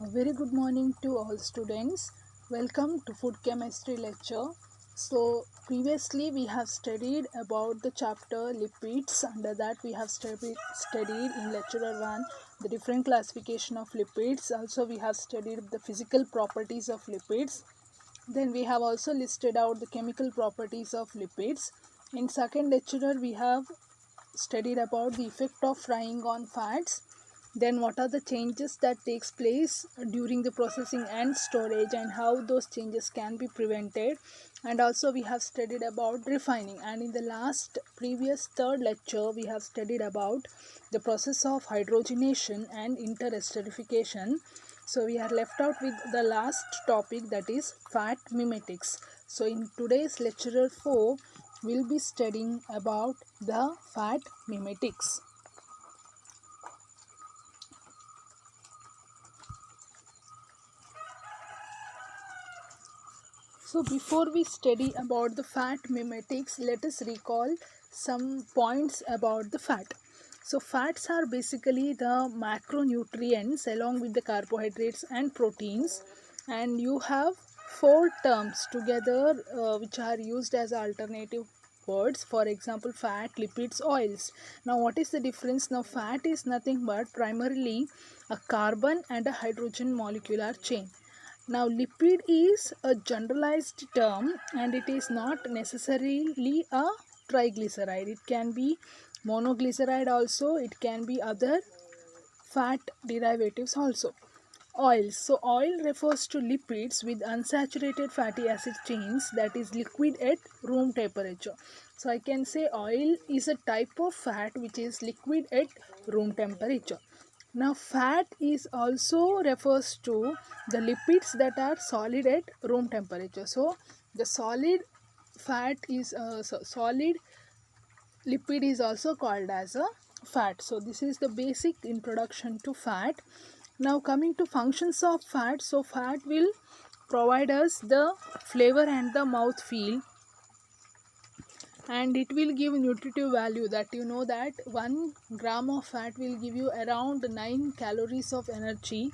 A very good morning to all students. Welcome to food chemistry lecture. So previously we have studied about the chapter lipids. Under that we have studied in lecturer 1 the different classification of lipids. Also we have studied the physical properties of lipids. Then we have also listed out the chemical properties of lipids. In second lecturer we have studied about the effect of frying on fats, then what are the changes that takes place during the processing and storage and how those changes can be prevented, and also we have studied about refining, and in the last previous third lecture we have studied about the process of hydrogenation and interesterification. So we are left out with the last topic, that is fat mimetics. So in today's lecturer 4 we'll be studying about the fat mimetics. So before we study about the fat mimetics, let us recall some points about the fat. So fats are basically the macronutrients along with the carbohydrates and proteins, and you have four terms together which are used as alternative words. For example, fat, lipids, oils. Now what is the difference? Now fat is nothing but primarily a carbon and a hydrogen molecular chain. Now, lipid is a generalized term and it is not necessarily a triglyceride. It can be monoglyceride also, it can be other fat derivatives also. Oils. So, oil refers to lipids with unsaturated fatty acid chains that is liquid at room temperature. So, I can say oil is a type of fat which is liquid at room temperature. Now, fat is also refers to the lipids that are solid at room temperature. So, the solid fat is solid lipid is also called as a fat. So, this is the basic introduction to fat. Now, coming to functions of fat. So, fat will provide us the flavor and the mouth feel, and it will give nutritive value, that you know that 1 gram of fat will give you around 9 calories of energy,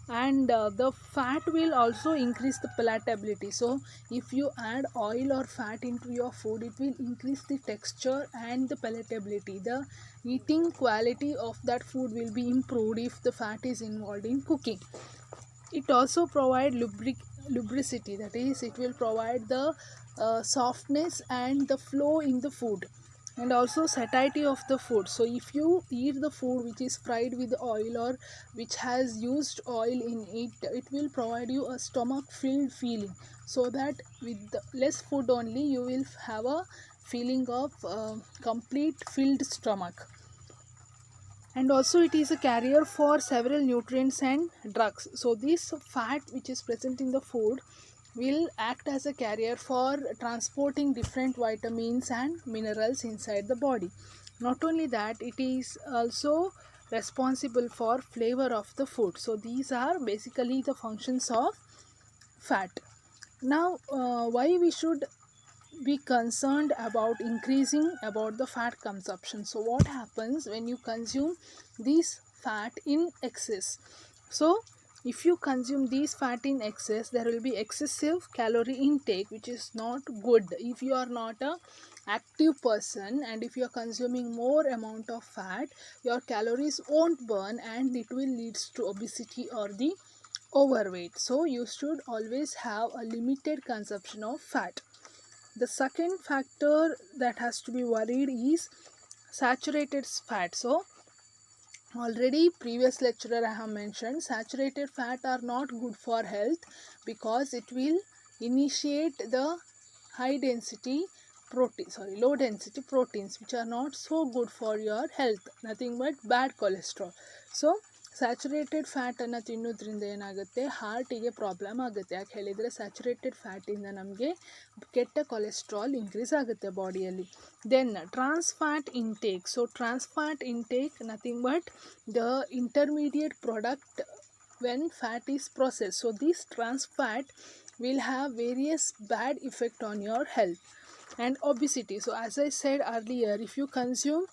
and the fat will also increase the palatability. So if you add oil or fat into your food, it will increase the texture and the palatability. The eating quality of that food will be improved if the fat is involved in cooking. It also provide lubricity, that is it will provide the softness and the flow in the food, and also satiety of the food. So if you eat the food which is fried with oil or which has used oil in it, it will provide you a stomach filled feeling, so that with the less food only you will have a feeling of complete filled stomach. And also it is a carrier for several nutrients and drugs. So this fat which is present in the food will act as a carrier for transporting different vitamins and minerals inside the body. Not only that, it is also responsible for flavor of the food. So these are basically the functions of fat. Now why we should be concerned about increasing about the fat consumption? So what happens when you consume this fat in excess? So if you consume these fat in excess, there will be excessive calorie intake, which is not good if you are not a active person, and if you are consuming more amount of fat, your calories won't burn and it will leads to obesity or the overweight. So you should always have a limited consumption of fat. The second factor that has to be worried is saturated fat. So already previous lecturer I have mentioned saturated fat are not good for health, because it will initiate the high density low density proteins, which are not so good for your health, nothing but bad cholesterol. So saturated ಫ್ಯಾಟನ್ನು ತಿನ್ನೋದ್ರಿಂದ ಏನಾಗುತ್ತೆ, ಹಾರ್ಟಿಗೆ problem ಆಗುತ್ತೆ. ಯಾಕೆ ಹೇಳಿದರೆ saturated ಫ್ಯಾಟಿಂದ ನಮಗೆ ಕೆಟ್ಟ cholesterol increase ಆಗುತ್ತೆ ಬಾಡಿಯಲ್ಲಿ. Then trans fat intake. So trans fat intake nothing but the intermediate product when fat is processed. So this trans fat will have various bad effect on your health. And obesity. So as I said earlier, if you consume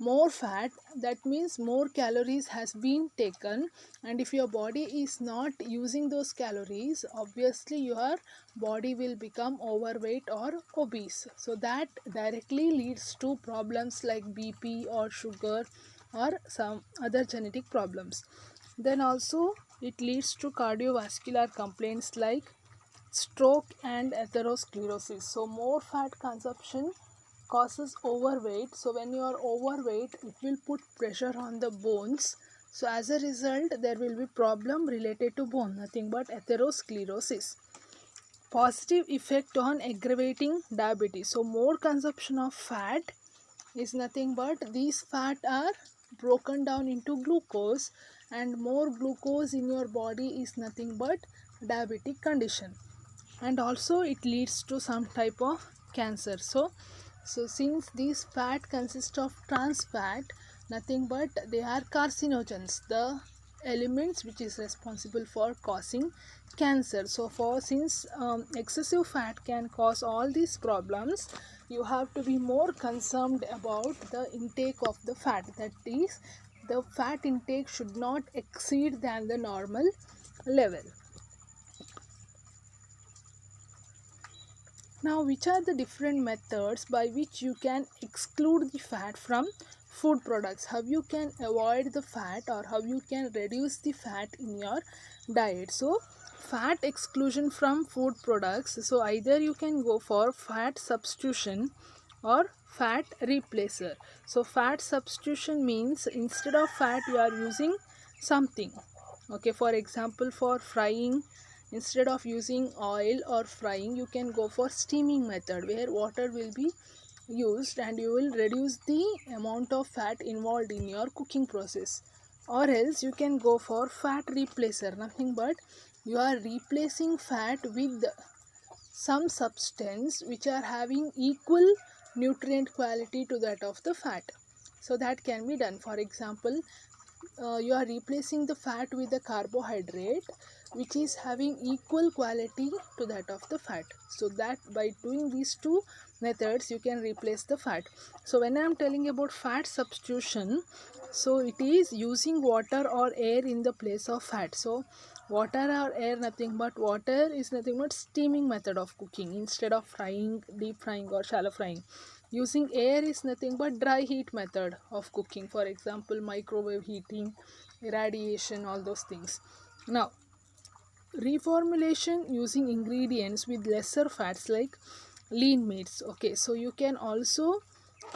more fat, that means more calories has been taken, and if your body is not using those calories, obviously your body will become overweight or obese. So that directly leads to problems like BP or sugar or some other genetic problems. Then also it leads to cardiovascular complaints like stroke and atherosclerosis. So more fat consumption causes overweight. So when you are overweight, it will put pressure on the bones. So as a result, there will be problem related to bone, nothing but atherosclerosis. Positive effect on aggravating diabetes. So more consumption of fat is nothing but these fat are broken down into glucose, and more glucose in your body is nothing but diabetic condition. And also it leads to some type of cancer. So since these fat consist of trans fat, nothing but they are carcinogens, the elements which is responsible for causing cancer. So for since excessive fat can cause all these problems, you have to be more concerned about the intake of the fat. That is, the fat intake should not exceed than the normal level. Now, which are the different methods by which you can exclude the fat from food products? How you can avoid the fat, or how you can reduce the fat in your diet? So, fat exclusion from food products. So, either you can go for fat substitution or fat replacer. So, fat substitution means instead of fat you are using something. Okay, for example, for frying, instead of using oil or frying, you can go for steaming method where water will be used and you will reduce the amount of fat involved in your cooking process. Or else you can go for fat replacer, nothing but you are replacing fat with some substance which are having equal nutrient quality to that of the fat. So that can be done. For example, you are replacing the fat with the carbohydrate which is having equal quality to that of the fat. So that by doing these two methods you can replace the fat. So when I am telling about fat substitution, so it is using water or air in the place of fat. So water or air, nothing but water is nothing but steaming method of cooking instead of frying, deep frying or shallow frying. Using air is nothing but dry heat method of cooking, for example microwave heating, irradiation, all those things. Now reformulation using ingredients with lesser fats like lean meats. Okay, so you can also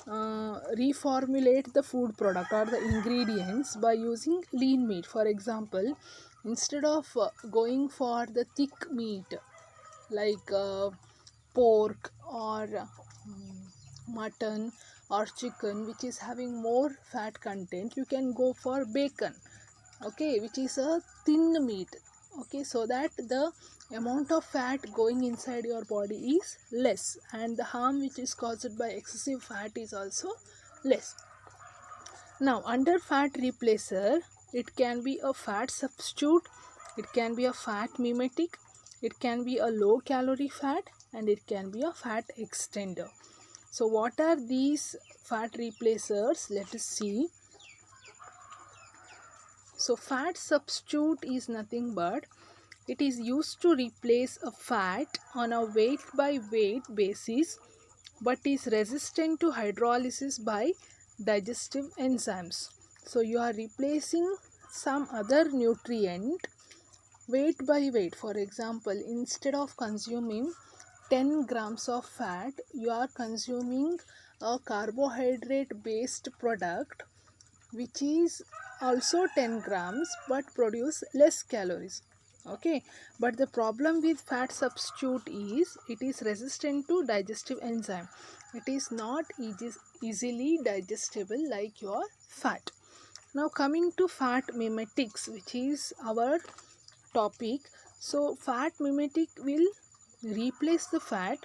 reformulate the food product or the ingredients by using lean meat. For example, instead of going for the thick meat like pork or mutton or chicken which is having more fat content, you can go for bacon, okay, which is a thin meat. Okay, so that the amount of fat going inside your body is less and the harm which is caused by excessive fat is also less. Now under fat replacer, it can be a fat substitute, it can be a fat mimetic, it can be a low calorie fat, and it can be a fat extender. So what are these fat replacers? Let us see. So fat substitute is nothing but it is used to replace a fat on a weight by weight basis but is resistant to hydrolysis by digestive enzymes. So you are replacing some other nutrient weight by weight. For example, instead of consuming 10 grams of fat, you are consuming a carbohydrate based product which is also 10 grams but produce less calories. Okay, but the problem with fat substitute is it is resistant to digestive enzyme. It is not easily digestible like your fat. Now coming to fat mimetics, which is our topic. So fat mimetic will replace the fat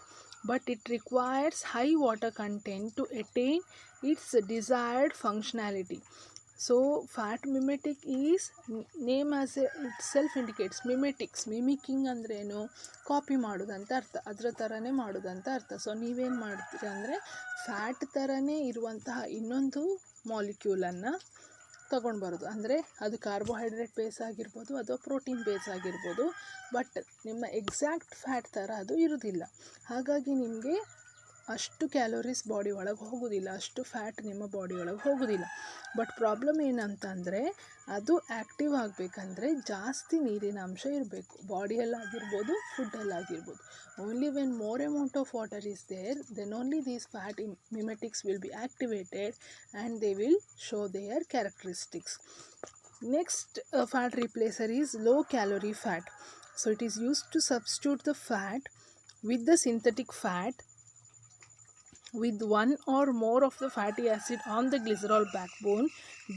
but it requires high water content to attain its desired functionality. So fat mimetic is name as itself indicates mimetics. Mimicking ಅಂದ್ರೇನು, copy ಮಾಡೋದಂತ ಅರ್ಥ, ಅದರ ಥರನೇ ಮಾಡೋದಂತ ಅರ್ಥ. So ನೀವೇನು ಮಾಡ್ತೀರಾ ಅಂದರೆ ಫ್ಯಾಟ್ ಥರನೇ ಇರುವಂತಹ ಇನ್ನೊಂದು ಮಾಲಿಕ್ಯೂಲನ್ನು ತಗೊಂಡು ಬರೋದು. ಅಂದರೆ ಅದು ಕಾರ್ಬೋಹೈಡ್ರೇಟ್ ಬೇಸ್ ಆಗಿರ್ಬೋದು ಅಥವಾ ಪ್ರೋಟೀನ್ ಬೇಸ್ ಆಗಿರ್ಬೋದು, ಬಟ್ ನಿಮ್ಮ ಎಕ್ಸಾಕ್ಟ್ ಫ್ಯಾಟ್ ಥರ ಅದು ಇರೋದಿಲ್ಲ. ಹಾಗಾಗಿ ನಿಮಗೆ ಅಷ್ಟು ಕ್ಯಾಲೋರೀಸ್ ಬಾಡಿ ಒಳಗೆ ಹೋಗೋದಿಲ್ಲ, ಅಷ್ಟು ಫ್ಯಾಟ್ ನಿಮ್ಮ ಬಾಡಿ ಒಳಗೆ ಹೋಗೋದಿಲ್ಲ. ಬಟ್ ಪ್ರಾಬ್ಲಮ್ ಏನಂತಂದರೆ ಅದು ಆ್ಯಕ್ಟಿವ್ ಆಗಬೇಕಂದ್ರೆ ಜಾಸ್ತಿ ನೀರಿನ ಅಂಶ ಇರಬೇಕು, ಬಾಡಿಯಲ್ಲಾಗಿರ್ಬೋದು ಫುಡ್ಡಲ್ಲಾಗಿರ್ಬೋದು. Only when more amount of water is there, then only these fat mimetics will be activated and they will show their characteristics. Next fat replacer is low calorie fat. So it is used to substitute the fat with the synthetic fat with one or more of the fatty acid on the glycerol backbone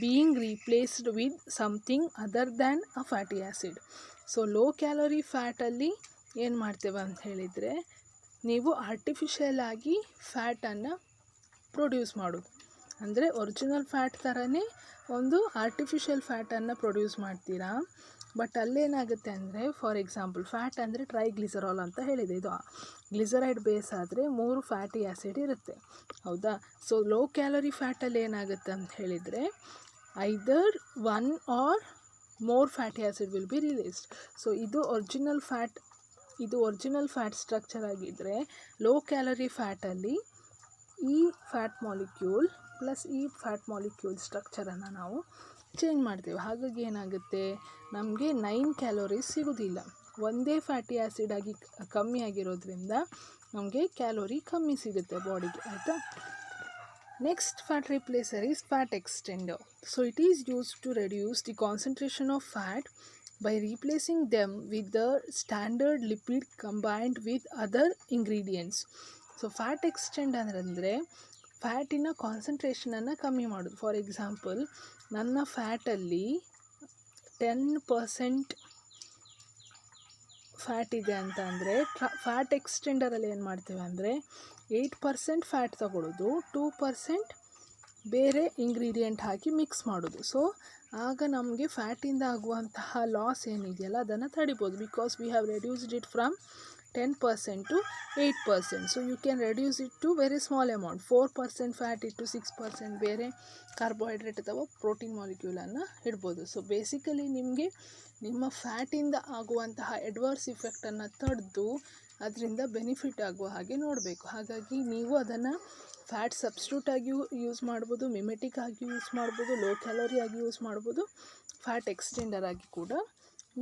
being replaced with something other than a fatty acid. So low calorie fat ಅಲ್ಲಿ ಏನು ಮಾಡ್ತೇವೆ ಅಂತ ಹೇಳಿದರೆ, ನೀವು artificial ಆಗಿ ಫ್ಯಾಟನ್ನು produce ಮಾಡೋದು. ಅಂದರೆ original fat ಥರನೇ ಒಂದು ಆರ್ಟಿಫಿಷಿಯಲ್ ಫ್ಯಾಟನ್ನು ಪ್ರೊಡ್ಯೂಸ್ ಮಾಡ್ತೀರಾ. ಬಟ್ ಅಲ್ಲೇನಾಗುತ್ತೆ ಅಂದರೆ, ಫಾರ್ ಎಕ್ಸಾಂಪಲ್ ಫ್ಯಾಟ್ ಅಂದರೆ ಟ್ರೈಗ್ಲಿಸರಾಲ್ ಅಂತ ಹೇಳಿದೆ. ಇದು ಗ್ಲಿಸರೈಡ್ ಬೇಸ್ ಆದರೆ 3 ಫ್ಯಾಟಿ ಆ್ಯಸಿಡ್ ಇರುತ್ತೆ, ಹೌದಾ? ಸೊ ಲೋ ಕ್ಯಾಲರಿ ಫ್ಯಾಟಲ್ಲಿ ಏನಾಗುತ್ತೆ ಅಂತ ಹೇಳಿದರೆ, ಐದರ್ 1 or more fatty acid will be released. So ಇದು ಒರಿಜಿನಲ್ ಫ್ಯಾಟ್ ಸ್ಟ್ರಕ್ಚರ್ ಆಗಿದ್ದರೆ, ಲೋ ಕ್ಯಾಲರಿ ಫ್ಯಾಟಲ್ಲಿ ಈ ಫ್ಯಾಟ್ ಮಾಲಿಕ್ಯೂಲ್ ಪ್ಲಸ್ ಈ ಫ್ಯಾಟ್ ಮಾಲಿಕ್ಯೂಲ್ ಸ್ಟ್ರಕ್ಚರನ್ನು ನಾವು ಚೇಂಜ್ ಮಾಡ್ತೇವೆ. ಹಾಗಾಗಿ ಏನಾಗುತ್ತೆ, ನಮಗೆ 9 ಕ್ಯಾಲೋರೀಸ್ ಸಿಗೋದಿಲ್ಲ. ಒಂದೇ ಫ್ಯಾಟಿ ಆ್ಯಸಿಡ್ ಆಗಿ ಕಮ್ಮಿ ಆಗಿರೋದ್ರಿಂದ ನಮಗೆ ಕ್ಯಾಲೋರಿ ಕಮ್ಮಿ ಸಿಗುತ್ತೆ ಬಾಡಿಗೆ, ಆಯಿತಾ? Next fat replacer is fat extender. So it is used to reduce the concentration of fat by replacing them with the standard lipid combined with other ingredients. So fat extender ಅಂದರೆ ಫ್ಯಾಟಿನ ಕಾನ್ಸಂಟ್ರೇಷನನ್ನು ಕಮ್ಮಿ ಮಾಡೋದು. For example, ನನ್ನ ಫ್ಯಾಟಲ್ಲಿ 10% fat ಇದೆ ಅಂತ ಅಂದರೆ, fat ಎಕ್ಸ್ಟೆಂಡರಲ್ಲಿ ಏನು ಮಾಡ್ತೇವೆ ಅಂದರೆ 8% ಫ್ಯಾಟ್ ತಗೊಳ್ಳೋದು, 2% ಬೇರೆ ಇಂಗ್ರೀಡಿಯೆಂಟ್ ಹಾಕಿ ಮಿಕ್ಸ್ ಮಾಡೋದು. ಸೊ ಆಗ ನಮಗೆ ಫ್ಯಾಟಿಂದ ಆಗುವಂತಹ ಲಾಸ್ ಏನಿದೆಯಲ್ಲ ಅದನ್ನು ತಡಿಬೋದು. Because we have reduced it from 10% to 8%. So you can reduce it to very small amount. 4% fat ಇಟ್ಟು 6% ಬೇರೆ ಕಾರ್ಬೋಹೈಡ್ರೇಟ್ ಅಥವಾ ಪ್ರೋಟೀನ್ ಮಾಲಿಕ್ಯೂಲನ್ನು ಇಡ್ಬೋದು. ಸೊ ಬೇಸಿಕಲಿ ನಿಮಗೆ ನಿಮ್ಮ ಫ್ಯಾಟಿಂದ ಆಗುವಂತಹ ಎಡ್ವರ್ಸ್ ಇಫೆಕ್ಟನ್ನು ತಡೆದು ಅದರಿಂದ ಬೆನಿಫಿಟ್ ಆಗುವ ಹಾಗೆ ನೋಡಬೇಕು. ಹಾಗಾಗಿ ನೀವು ಅದನ್ನು ಫ್ಯಾಟ್ ಸಬ್ಸ್ಟಿಟ್ಯೂಟ್ ಆಗಿ ಯೂಸ್ ಮಾಡ್ಬೋದು, ಮಿಮೆಟಿಕ್ ಆಗಿ ಯೂಸ್ ಮಾಡ್ಬೋದು, ಲೋ ಕ್ಯಾಲೋರಿ ಆಗಿ ಯೂಸ್ ಮಾಡ್ಬೋದು, ಫ್ಯಾಟ್ ಎಕ್ಸ್ಟೆಂಡರ್ ಆಗಿ ಕೂಡ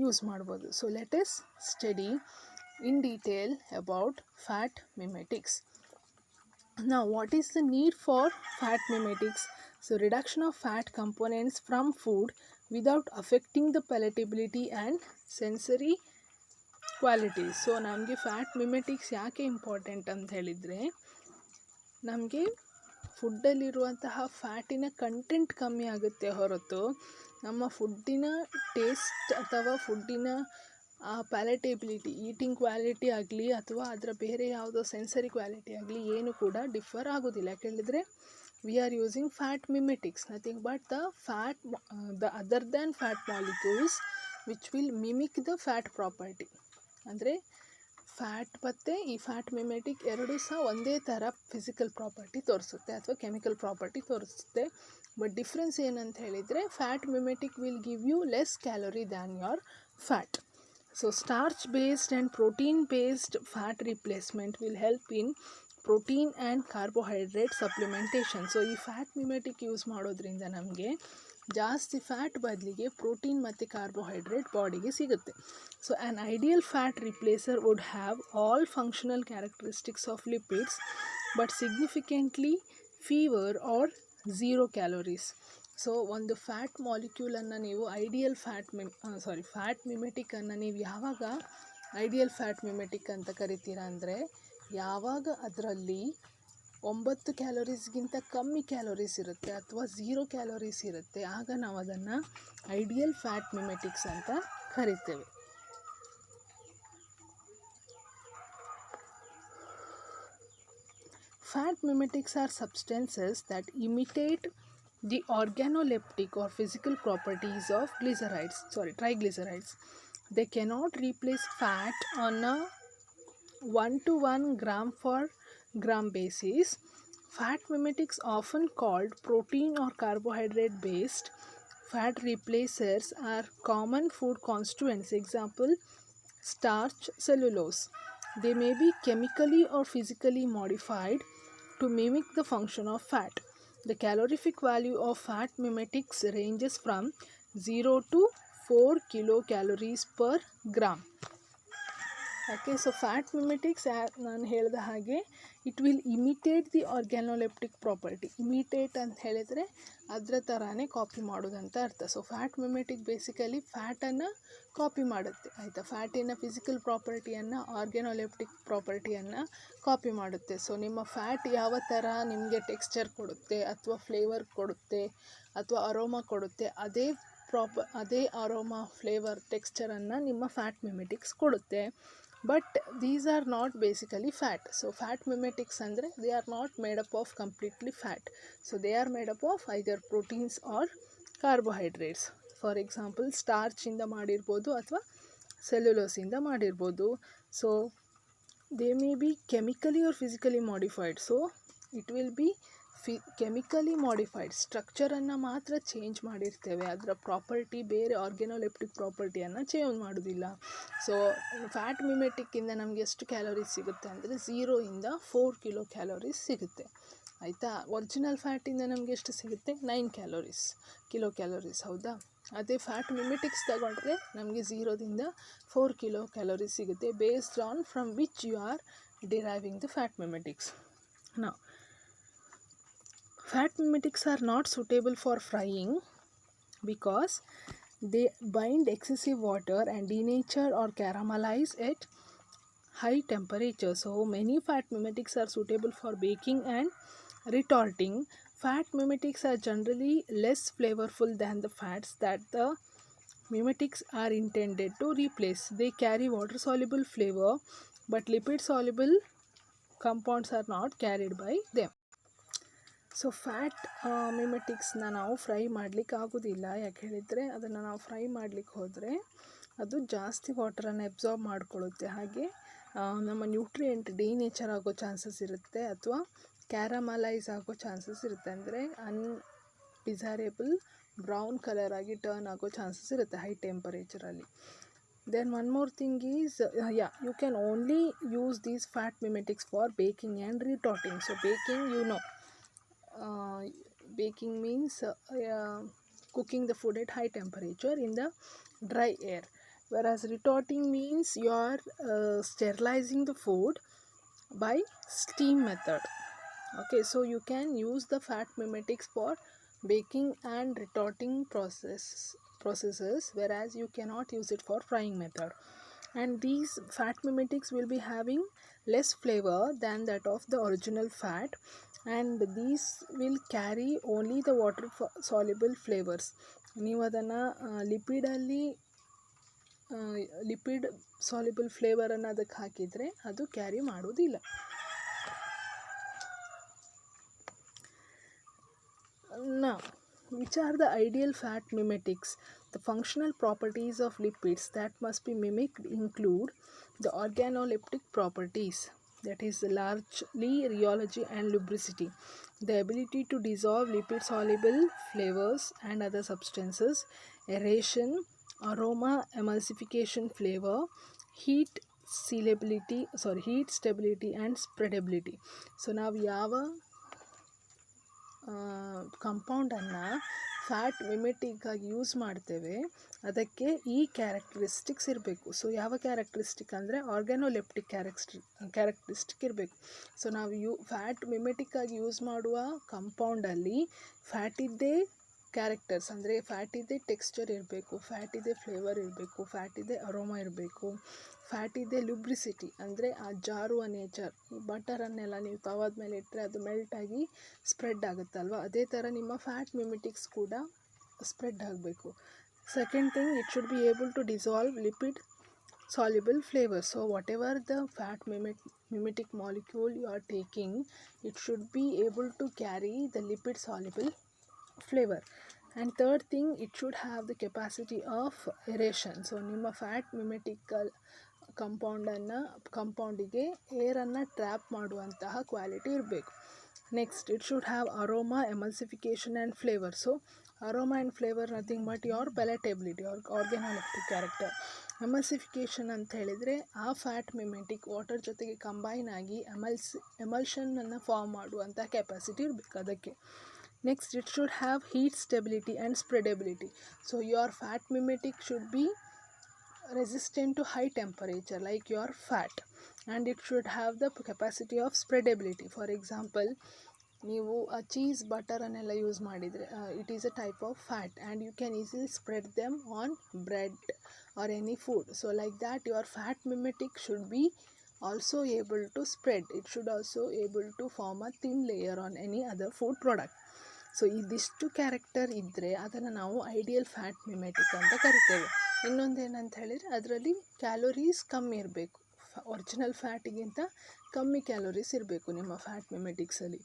ಯೂಸ್ ಮಾಡ್ಬೋದು. So let us study in detail about fat mimetics. Now what is the need for fat mimetics? So reduction of fat components from food without affecting the palatability and sensory qualities. So ನಮಗೆ fat ಮಿಮೆಟಿಕ್ಸ್ ಯಾಕೆ important ಅಂತ ಹೇಳಿದರೆ, ನಮಗೆ ಫುಡ್ಡಲ್ಲಿರುವಂತಹ ಫ್ಯಾಟಿನ content ಕಮ್ಮಿ ಆಗುತ್ತೆ ಹೊರತು ನಮ್ಮ ಫುಡ್ಡಿನ taste ಅಥವಾ ಫುಡ್ಡಿನ ಪ್ಯಾಲೆಟೇಬಿಲಿಟಿ, ಈಟಿಂಗ್ ಕ್ವಾಲಿಟಿ ಆಗಲಿ ಅಥವಾ ಅದರ ಬೇರೆ ಯಾವುದೋ ಸೆನ್ಸರಿ ಕ್ವಾಲಿಟಿ ಆಗಲಿ ಏನು ಕೂಡ ಡಿಫರ್ ಆಗೋದಿಲ್ಲ. ಯಾಕೆಳಿದರೆ we are using fat mimetics, nothing but the other than fat molecules which will mimic the fat property. ಅಂದರೆ ಫ್ಯಾಟ್ ಮತ್ತು ಈ ಫ್ಯಾಟ್ ಮಿಮೆಟಿಕ್ ಎರಡೂ ಸಹ ಒಂದೇ ಥರ ಫಿಸಿಕಲ್ ಪ್ರಾಪರ್ಟಿ ತೋರಿಸುತ್ತೆ ಅಥವಾ ಕೆಮಿಕಲ್ ಪ್ರಾಪರ್ಟಿ ತೋರಿಸುತ್ತೆ. ಬಟ್ ಡಿಫ್ರೆನ್ಸ್ ಏನಂತ ಹೇಳಿದರೆ, fat mimetic will give you less calorie than your fat. So starch based and protein based fat replacement will help in protein and carbohydrate supplementation. So ಈ fat ಮಿಮೆಟಿಕ್ use ಮಾಡೋದ್ರಿಂದ ನಮಗೆ ಜಾಸ್ತಿ fat ಬದಲಿಗೆ protein ಮತ್ತು carbohydrate ಬಾಡಿಗೆ ಸಿಗುತ್ತೆ. So an ideal fat replacer would have all functional characteristics of lipids but significantly fewer or 0 calories. So ಒಂದು fat ಮಾಲಿಕ್ಯೂಲನ್ನು ನೀವು ಐಡಿಯಲ್ ಫ್ಯಾಟ್ ಮಿಮೆಟಿಕನ್ನು ನೀವು ಯಾವಾಗ ಐಡಿಯಲ್ ಫ್ಯಾಟ್ ಮಿಮೆಟಿಕ್ ಅಂತ ಕರಿತೀರಾ ಅಂದರೆ, ಯಾವಾಗ ಅದರಲ್ಲಿ 9 ಕ್ಯಾಲೋರೀಸ್ಗಿಂತ ಕಮ್ಮಿ ಕ್ಯಾಲೋರೀಸ್ ಇರುತ್ತೆ ಅಥವಾ 0 ಕ್ಯಾಲೋರೀಸ್ ಇರುತ್ತೆ, ಆಗ ನಾವು ಅದನ್ನು ಐಡಿಯಲ್ ಫ್ಯಾಟ್ ಮಿಮೆಟಿಕ್ಸ್ ಅಂತ ಕರಿತೇವೆ. Fat mimetics are substances that imitate the organoleptic or physical properties of triglycerides. They cannot replace fat on a 1 to 1 gram for gram basis. Fat mimetics, often called protein or carbohydrate based fat replacers, are common food constituents. Example, starch, cellulose. They may be chemically or physically modified to mimic the function of fat. The calorific value of fat mimetics ranges from 0 to 4 kilocalories per gram. Okay, so fat mimetics, ನಾನು ಹೇಳಿದ ಹಾಗೆ, it will imitate the organoleptic property. Imitate ಅಂತ ಹೇಳಿದರೆ ಅದರ ಥರನೇ copy ಮಾಡೋದಂತ ಅರ್ಥ. So fat mimetic basically ಫ್ಯಾಟನ್ನು ಕಾಪಿ ಮಾಡುತ್ತೆ, ಆಯಿತಾ. ಫ್ಯಾಟಿನ ಫಿಸಿಕಲ್ ಪ್ರಾಪರ್ಟಿಯನ್ನು, ಆರ್ಗ್ಯಾನೋಲೆಪ್ಟಿಕ್ ಪ್ರಾಪರ್ಟಿಯನ್ನು ಕಾಪಿ ಮಾಡುತ್ತೆ. ಸೊ ನಿಮ್ಮ ಫ್ಯಾಟ್ ಯಾವ ಥರ ನಿಮಗೆ ಟೆಕ್ಸ್ಚರ್ ಕೊಡುತ್ತೆ ಅಥವಾ ಫ್ಲೇವರ್ ಕೊಡುತ್ತೆ ಅಥವಾ ಅರೋಮಾ ಕೊಡುತ್ತೆ, ಅದೇ ಅರೋಮಾ, ಫ್ಲೇವರ್, ಟೆಕ್ಸ್ಚರನ್ನು ನಿಮ್ಮ ಫ್ಯಾಟ್ ಮಿಮೆಟಿಕ್ಸ್ ಕೊಡುತ್ತೆ. But these are not basically fat. So fat mimetics ಅಂದರೆ they are not made up of completely fat. So they are made up of either proteins or carbohydrates. For example, ಸ್ಟಾರ್ಚಿಂದ ಮಾಡಿರ್ಬೋದು ಅಥವಾ ಸೆಲ್ಯುಲೋಸಿಂದ ಮಾಡಿರ್ಬೋದು. So they may be chemically or physically modified. So it will be chemically modified. ಸ್ಟ್ರಕ್ಚರನ್ನು ಮಾತ್ರ change ಮಾಡಿರ್ತೇವೆ, ಅದರ property, ಬೇರೆ ಆರ್ಗ್ಯಾನೋಲೆಪ್ಟಿಕ್ ಪ್ರಾಪರ್ಟಿಯನ್ನು ಚೇಂಜ್ ಮಾಡೋದಿಲ್ಲ. ಸೊ ಫ್ಯಾಟ್ ಮಿಮೆಟಿಕ್ಕಿಂದ ನಮಗೆ ಎಷ್ಟು ಕ್ಯಾಲೋರೀಸ್ ಸಿಗುತ್ತೆ ಅಂದರೆ 0 ಇಂದ 4 ಕಿಲೋ ಕ್ಯಾಲೋರೀಸ್ ಸಿಗುತ್ತೆ, ಆಯಿತಾ. ಒರಿಜಿನಲ್ ಫ್ಯಾಟಿಂದ ನಮಗೆ ಎಷ್ಟು ಸಿಗುತ್ತೆ? 9 ಕಿಲೋ ಕ್ಯಾಲೋರೀಸ್, ಹೌದಾ. ಅದೇ ಫ್ಯಾಟ್ ಮಿಮೆಟಿಕ್ಸ್ ತಗೊಂಡ್ರೆ ನಮಗೆ 0ದಿಂದ 4 ಕಿಲೋ ಕ್ಯಾಲೋರೀಸ್ ಸಿಗುತ್ತೆ, based on from which you are deriving the fat mimetics. Now, fat mimetics are not suitable for frying because they bind excessive water and denature or caramelize at high temperature. So many fat mimetics are suitable for baking and retorting. Fat mimetics are generally less flavorful than the fats that the mimetics are intended to replace. They carry water soluble flavor, but lipid soluble compounds are not carried by them. So fat ಮಿಮೆಟಿಕ್ಸ್ನ ನಾವು fry ಮಾಡಲಿಕ್ಕೆ ಆಗೋದಿಲ್ಲ. ಯಾಕೆ ಹೇಳಿದರೆ, ಅದನ್ನು ನಾವು fry ಮಾಡಲಿಕ್ಕೆ ಹೋದರೆ ಅದು ಜಾಸ್ತಿ ವಾಟರನ್ನು ಅಬ್ಸಾರ್ಬ್ ಮಾಡಿಕೊಳ್ಳುತ್ತೆ. ಹಾಗೆ ನಮ್ಮ ನ್ಯೂಟ್ರಿಯೆಂಟ್ ಡಿನೇಚರ್ ಆಗೋ ಚಾನ್ಸಸ್ ಇರುತ್ತೆ ಅಥವಾ ಕ್ಯಾರಮಲೈಸ್ ಆಗೋ ಚಾನ್ಸಸ್ ಇರುತ್ತೆ. ಅಂದರೆ ಅನ್ಡಿಸೈರೇಬಲ್ ಬ್ರೌನ್ ಕಲರ್ ಆಗಿ ಟರ್ನ್ ಆಗೋ ಚಾನ್ಸಸ್ ಇರುತ್ತೆ high ಟೆಂಪರೇಚರಲ್ಲಿ. Then one more thing is, you can only use these fat mimetics for baking and retorting. So baking, baking means cooking the food at high temperature in the dry air, whereas retorting means you are sterilizing the food by steam method. Okay, so you can use the fat mimetics for baking and retorting processes, whereas you cannot use it for frying method. And these fat mimetics will be having less flavor than that of the original fat, and these will carry only the water soluble flavors. ನೀವು ಅದನ್ನು lipid soluble ಫ್ಲೇವರನ್ನು ಅದಕ್ಕೆ ಹಾಕಿದರೆ ಅದು carry ಮಾಡೋದಿಲ್ಲ. Now, which are the ideal fat mimetics? The functional properties of lipids that must be mimicked include the organoleptic properties, that is largely rheology and lubricity, the ability to dissolve lipid soluble flavors and other substances, aeration, aroma, emulsification, flavor, heat stability and spreadability. So now ಯಾವ ಕಂಪೌಂಡನ್ನು fat ಮಿಮೆಟಿಕ್ಕಾಗಿ use ಮಾಡ್ತೇವೆ ಅದಕ್ಕೆ ಈ characteristics ಇರಬೇಕು. So ಯಾವ characteristic ಅಂದರೆ ಆರ್ಗ್ಯಾನೋಲೆಪ್ಟಿಕ್ characteristic ಇರಬೇಕು. So ನಾವು fat ಮಿಮೆಟಿಕ್ಕಾಗಿ use ಮಾಡುವ ಕಂಪೌಂಡಲ್ಲಿ ಫ್ಯಾಟಿದ್ದೇ ಕ್ಯಾರೆಕ್ಟರ್ಸ್, ಅಂದರೆ ಫ್ಯಾಟಿದ್ದೇ ಟೆಕ್ಸ್ಚರ್ ಇರಬೇಕು, ಫ್ಯಾಟಿದ್ದೇ ಫ್ಲೇವರ್ ಇರಬೇಕು, ಫ್ಯಾಟಿದ್ದೇ ಅರೋಮಾ ಇರಬೇಕು, ಫ್ಯಾಟಿದ್ದೇ ಲುಬ್ರಿಸಿಟಿ, ಅಂದರೆ ಆ ಜಾರುವ ನೇಚರ್. ಈ ಬಟರನ್ನೆಲ್ಲ ನೀವು ತವಾದ ಮೇಲೆ ಇಟ್ಟರೆ ಅದು ಮೆಲ್ಟಾಗಿ ಸ್ಪ್ರೆಡ್ ಆಗುತ್ತಲ್ವ, ಅದೇ ಥರ ನಿಮ್ಮ ಫ್ಯಾಟ್ ಮಿಮೆಟಿಕ್ಸ್ ಕೂಡ ಸ್ಪ್ರೆಡ್ ಆಗಬೇಕು. Second thing, it should be able to dissolve lipid soluble flavor. So whatever the fat mimetic molecule you are taking, it should be able to carry the lipid soluble flavor. And third thing, it should have the capacity of aeration. So ನಿಮ್ಮ fat ಮಿಮೆಟಿಕಲ್ ಕಂಪೌಂಡಿಗೆ ಏರನ್ನು trap ಮಾಡುವಂತಹ quality ಇರಬೇಕು. Next, it should have aroma, emulsification and flavor. So aroma and flavor nothing but your palatability or organoleptic character. Emulsification ಅಂತ ಹೇಳಿದರೆ ಆ fat mimetic water ಜೊತೆಗೆ combine ಆಗಿ ಎಮಲ್ಷನನ್ನು form ಮಾಡುವಂಥ ಕೆಪಾಸಿಟಿ ಇರಬೇಕು ಅದಕ್ಕೆ. Next, it should have heat stability and spreadability. So your fat mimetic should be resistant to high temperature like your fat, and it should have the capacity of spreadability. For example, ನೀವು cheese ಬಟರನ್ನೆಲ್ಲ use ಮಾಡಿದರೆ it is a type of fat and you can easily spread them on bread or any food. So like that your fat mimetic should be also able to spread. It should also able to form a thin layer on any other food product. So ಇದಿಷ್ಟು character ಇದ್ದರೆ ಅದನ್ನು ನಾವು ideal fat ಮಿಮೆಟಿಕ್ ಅಂತ ಕರಿತೇವೆ. ಇನ್ನೊಂದು ಏನಂತ ಹೇಳಿದರೆ ಅದರಲ್ಲಿ ಕ್ಯಾಲೋರೀಸ್ ಕಮ್ಮಿ ಇರಬೇಕು, ಒರಿಜಿನಲ್ ಫ್ಯಾಟಿಗಿಂತ ಕಮ್ಮಿ ಕ್ಯಾಲೋರೀಸ್ ಇರಬೇಕು ನಿಮ್ಮ fat ಮಿಮೆಟಿಕ್ಸಲ್ಲಿ.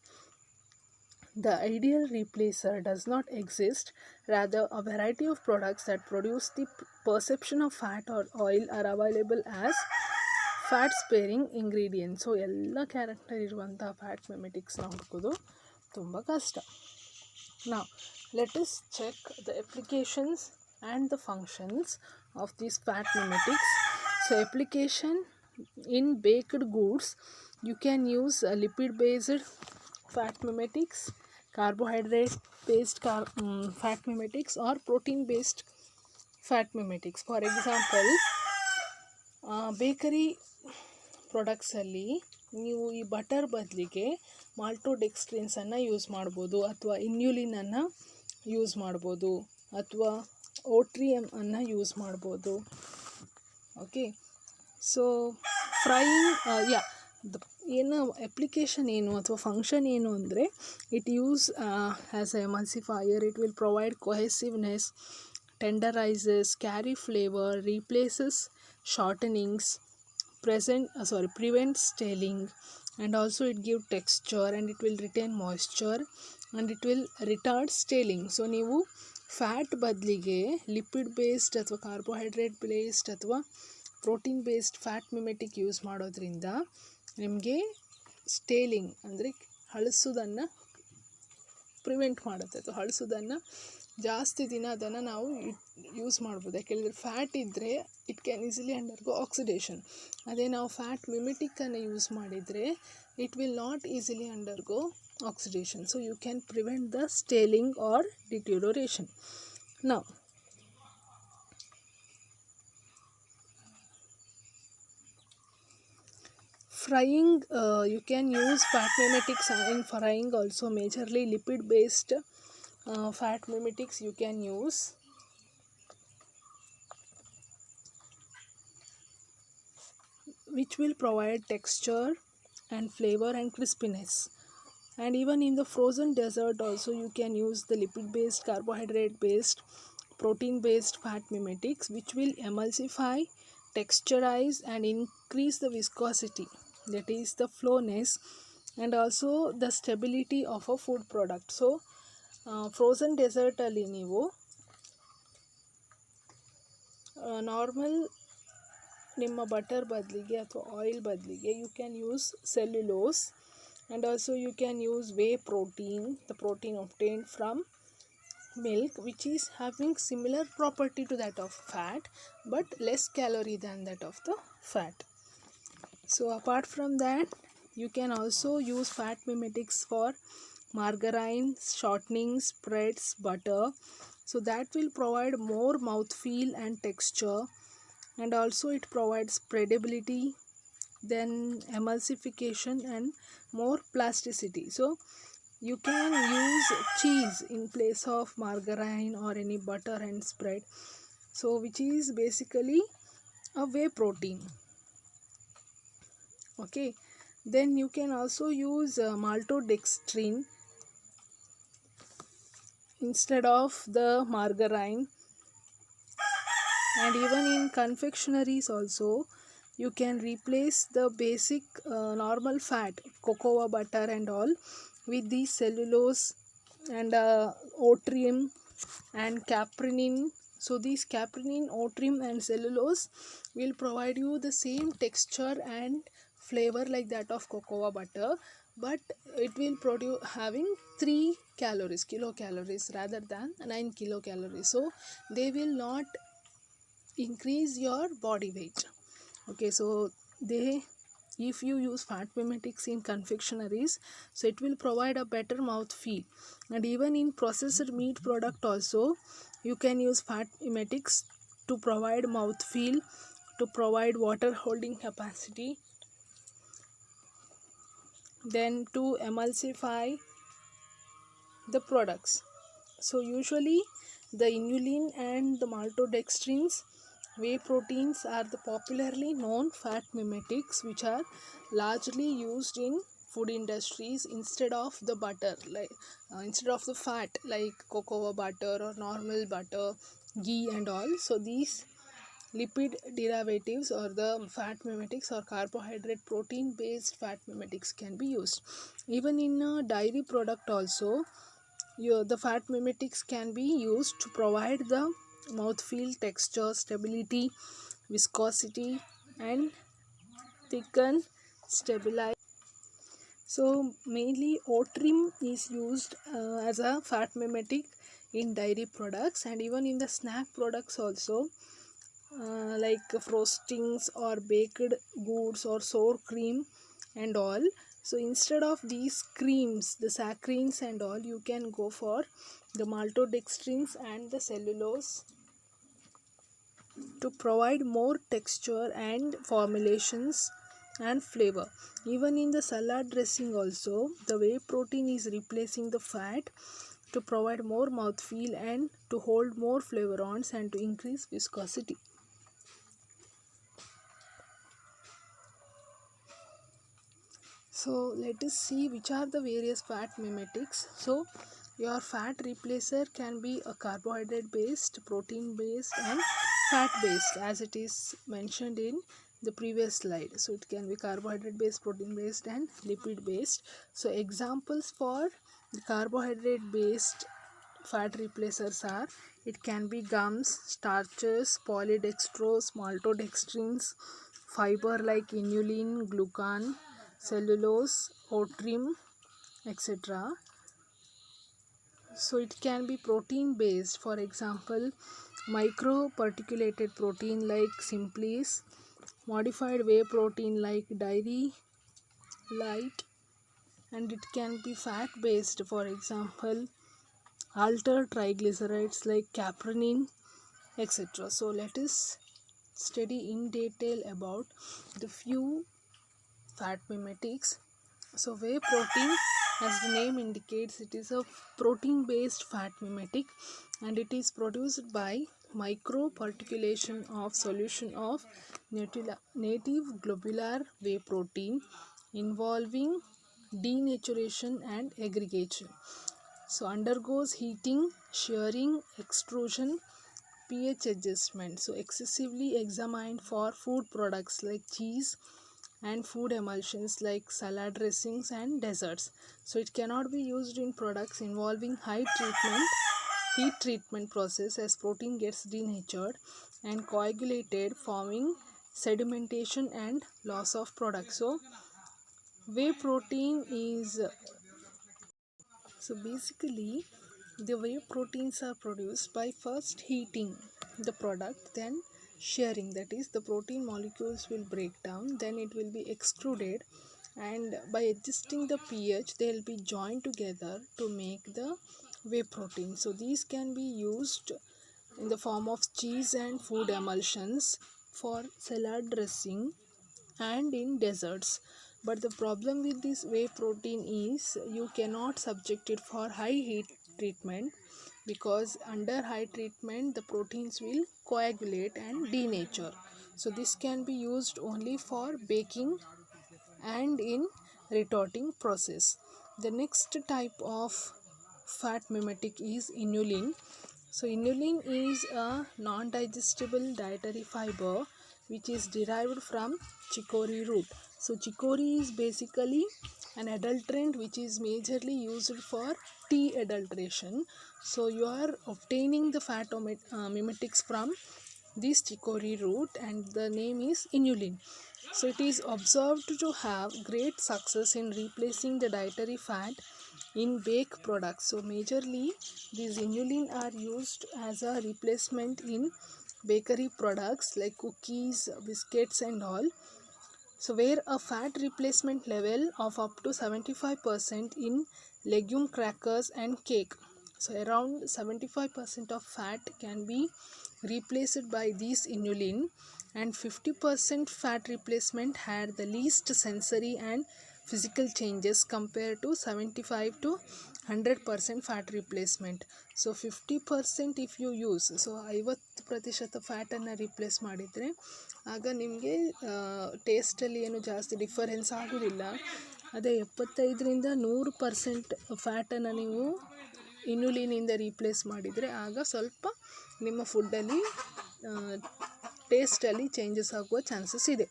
The ideal replacer does not exist. Rather, a variety of products that produce the perception of fat or oil are available as fat sparing ingredients. So ಎಲ್ಲ ಕ್ಯಾರೆಕ್ಟರ್ ಇರುವಂಥ fat ಮಿಮೆಟಿಕ್ಸ್ನ ಹುಡುಕೋದು ತುಂಬ ಕಷ್ಟ. Now, let us check the applications and the functions of these fat mimetics. So, application in baked goods, you can use lipid-based fat mimetics, carbohydrate-based fat mimetics, or protein-based fat mimetics. For example, bakery ಪ್ರಾಡಕ್ಟ್ಸಲ್ಲಿ ನೀವು ಈ butter ಬದಲಿಗೆ ಮಾಲ್ಟೋಡೆಕ್ಸ್ಟ್ರಿನ್ಸನ್ನು use ಮಾಡ್ಬೋದು, ಅಥವಾ ಇನ್ಯುಲಿನನ್ನು use ಮಾಡ್ಬೋದು, ಅಥವಾ ಓಟ್ರಿಯಮ್ ಅನ್ನು use ಮಾಡ್ಬೋದು. ಓಕೆ, ಸೊ ಫ್ರೈಯಿಂಗ್ ಏನು ಅಪ್ಲಿಕೇಶನ್ ಏನು ಅಥವಾ ಫಂಕ್ಷನ್ ಏನು ಅಂದರೆ, it use as a emulsifier, it will provide cohesiveness, tenderizes, carry flavor, replaces shortenings, prevents staling, and also it give texture, and it will retain moisture, and it will retard staling. So ನೀವು fat ಬದಲಿಗೆ lipid based ಅಥವಾ carbohydrate based ಅಥವಾ protein based fat ಮಿಮೆಟಿಕ್ use ಮಾಡೋದ್ರಿಂದ ನಿಮಗೆ ಸ್ಟೇಲಿಂಗ್ ಅಂದರೆ ಹಳಸೋದನ್ನು prevent ಮಾಡುತ್ತೆ, ಅಥವಾ ಹಳಸೋದನ್ನು ಜಾಸ್ತಿ ದಿನ ಅದನ್ನು ನಾವು ಯೂಸ್ ಮಾಡ್ಬೋದು. ಯಾಕೆಂದರೆ ಫ್ಯಾಟ್ ಇದ್ದರೆ it can easily undergo oxidation. ಅದೇ ನಾವು ಫ್ಯಾಟ್ ಮಿಮೆಟಿಕ್ಕನ್ನು ಯೂಸ್ ಮಾಡಿದರೆ it will not easily undergo oxidation. So you can prevent the staling or deterioration. Now frying, you can use fat mimetics in frying also. Majorly lipid based fat mimetics you can use. Which will provide texture and flavor and crispiness. And even in the frozen dessert also you can use the lipid based, carbohydrate based, protein based fat mimetics, which will emulsify, texturize and increase the viscosity, that is the flowness, and also the stability of a food product. So frozen dessert ಅಲ್ಲಿ ನೀವು normal ನಿಮ್ಮ butter ಬದಲಿಗೆ ಅಥವಾ oil ಬದಲಿಗೆ you can use cellulose, and also you can use whey protein, the protein obtained from milk, which is having similar property to that of fat but less calorie than that of the fat. So apart from that, you can also use fat mimetics for margarine, shortening, spreads, butter. So that will provide more mouthfeel and texture, and also it provides spreadability, then emulsification and more plasticity. So you can use cheese in place of margarine or any butter and spread, so which is basically a whey protein. Okay, then you can also use maltodextrin instead of the margarine. And even in confectionaries also you can replace the basic normal fat, cocoa butter and all, with the cellulose and otrium and caprenin. So these caprenin, otrium and cellulose will provide you the same texture and flavor like that of cocoa butter, but it will produce having 3 calories, kilocalories, rather than 9 kilocalories. So they will not increase your body weight. Okay, so they, if you use fat mimetics in confectionaries, so it will provide a better mouth feel. And even in processed meat product also, you can use fat mimetics to provide mouth feel, to provide water holding capacity, then to emulsify the products. So usually the inulin and the maltodextrins whey proteins are the popularly known fat mimetics which are largely used in food industries instead of the butter, like instead of the fat like cocoa butter or normal butter, ghee and all. So these lipid derivatives or the fat mimetics or carbohydrate protein based fat mimetics can be used. Even in a dairy product also, the fat mimetics can be used to provide the mouthfeel, texture, stability, viscosity, and thicken, stabilize. So mainly Otrim is used as a fat mimetic in dairy products, and even in the snack products also, like frostings or baked goods or sour cream and all. So instead of these creams, the saccharines and all, you can go for the maltodextrins and the cellulose to provide more texture and formulations and flavor. Even in the salad dressing also, the whey protein is replacing the fat to provide more mouthfeel and to hold more flavorons and to increase viscosity. So let us see which are the various fat mimetics. So your fat replacer can be a carbohydrate based, protein based and fat based, as it is mentioned in the previous slide. So it can be carbohydrate based, protein based and lipid based. So examples for the carbohydrate based fat replacers are, it can be gums, starches, polydextrose, maltodextrins, fiber like inulin, glucan, cellulose, otrim, etc. So it can be protein based, for example microparticulated protein like Simplis, modified whey protein like Dairy Light, and it can be fat based, for example altered triglycerides like Caprenin, etc. So let us study in detail about the few fat mimetics. So whey protein, as the name indicates, it is a protein based fat mimetic and it is produced by microparticulation of solution of native globular whey protein involving denaturation and aggregation. So undergoes heating, shearing, extrusion, pH adjustment. So excessively examined for food products like cheese and food emulsions like salad dressings and desserts. So it cannot be used in products involving heat treatment process, as protein gets denatured and coagulated, forming sedimentation and loss of product. So whey protein is, so basically the whey proteins are produced by first heating the product, then shearing, that is the protein molecules will break down, then it will be extruded, and by adjusting the pH they will be joined together to make the whey protein. So these can be used in the form of cheese and food emulsions, for salad dressing and in desserts. But the problem with this whey protein is you cannot subject it for high heat treatment, because under high treatment the proteins will coagulate and denature. So this can be used only for baking and in retorting process. The next type of fat mimetic is inulin. So inulin is a non-digestible dietary fiber which is derived from chicory root. So chicory is basically an adulterant which is majorly used for tea adulteration. So you are obtaining the fat mimetics from this chicory root and the name is inulin. So it is observed to have great success in replacing the dietary fat in baked products. So majorly these inulin are used as a replacement in bakery products like cookies, biscuits and all. So where a fat replacement level of up to 75% in legume crackers and cake. So around 75% of fat can be replaced by these inulin, and 50% fat replacement had the least sensory and physical changes compared to 75 to 100% fat replacement. So 50% if you use, so 50% ಫ್ಯಾಟನ್ನು replace ಮಾಡಿದರೆ ಆಗ ನಿಮಗೆ ಟೇಸ್ಟಲ್ಲಿ ಏನು ಜಾಸ್ತಿ difference ಆಗೋದಿಲ್ಲ. ಅದೇ 75ರಿಂದ 100% ಫ್ಯಾಟನ್ನು ನೀವು ಇನ್ಯುಲಿನಿಂದ replace ಮಾಡಿದರೆ ಆಗ ಸ್ವಲ್ಪ ನಿಮ್ಮ ಫುಡ್ಡಲ್ಲಿ ಟೇಸ್ಟಲ್ಲಿ ಚೇಂಜಸ್ ಆಗುವ ಚಾನ್ಸಸ್ ಇದೆ.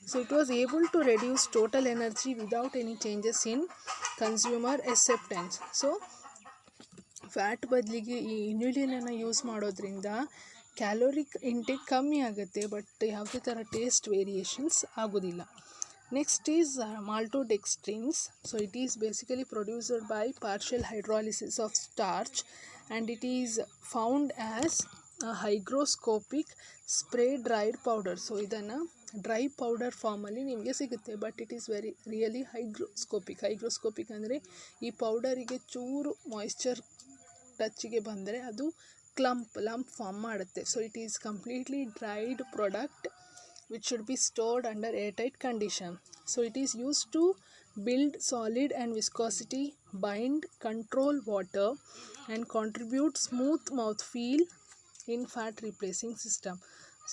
So it was able to reduce total energy without any changes in consumer acceptance. So fat ಬದಲಿಗೆ ಈ ಇನ್ಯುಲಿನನ್ನು ಯೂಸ್ ಮಾಡೋದ್ರಿಂದ ಕ್ಯಾಲೋರಿಕ್ ಇಂಟೇಕ್ ಕಮ್ಮಿ ಆಗುತ್ತೆ, ಬಟ್ ಯಾವುದೇ ಥರ ಟೇಸ್ಟ್ ವೇರಿಯೇಷನ್ಸ್ ಆಗೋದಿಲ್ಲ. Next is maltodextrins. So it is basically produced by partial hydrolysis of starch, and it is found as a hygroscopic spray dried powder. So ಇದನ್ನು dry powder ಫಾರ್ಮಲ್ಲಿ ನಿಮಗೆ ಸಿಗುತ್ತೆ, but it is really hygroscopic ಅಂದರೆ ಈ ಪೌಡರಿಗೆ ಚೂರು moisture ಟಚ್ಗೆ ಬಂದರೆ ಅದು lump form ಮಾಡುತ್ತೆ. So it is completely dried product which should be stored under airtight condition. So it is used to build solid and viscosity, bind, control water and contribute smooth mouthfeel in fat replacing system.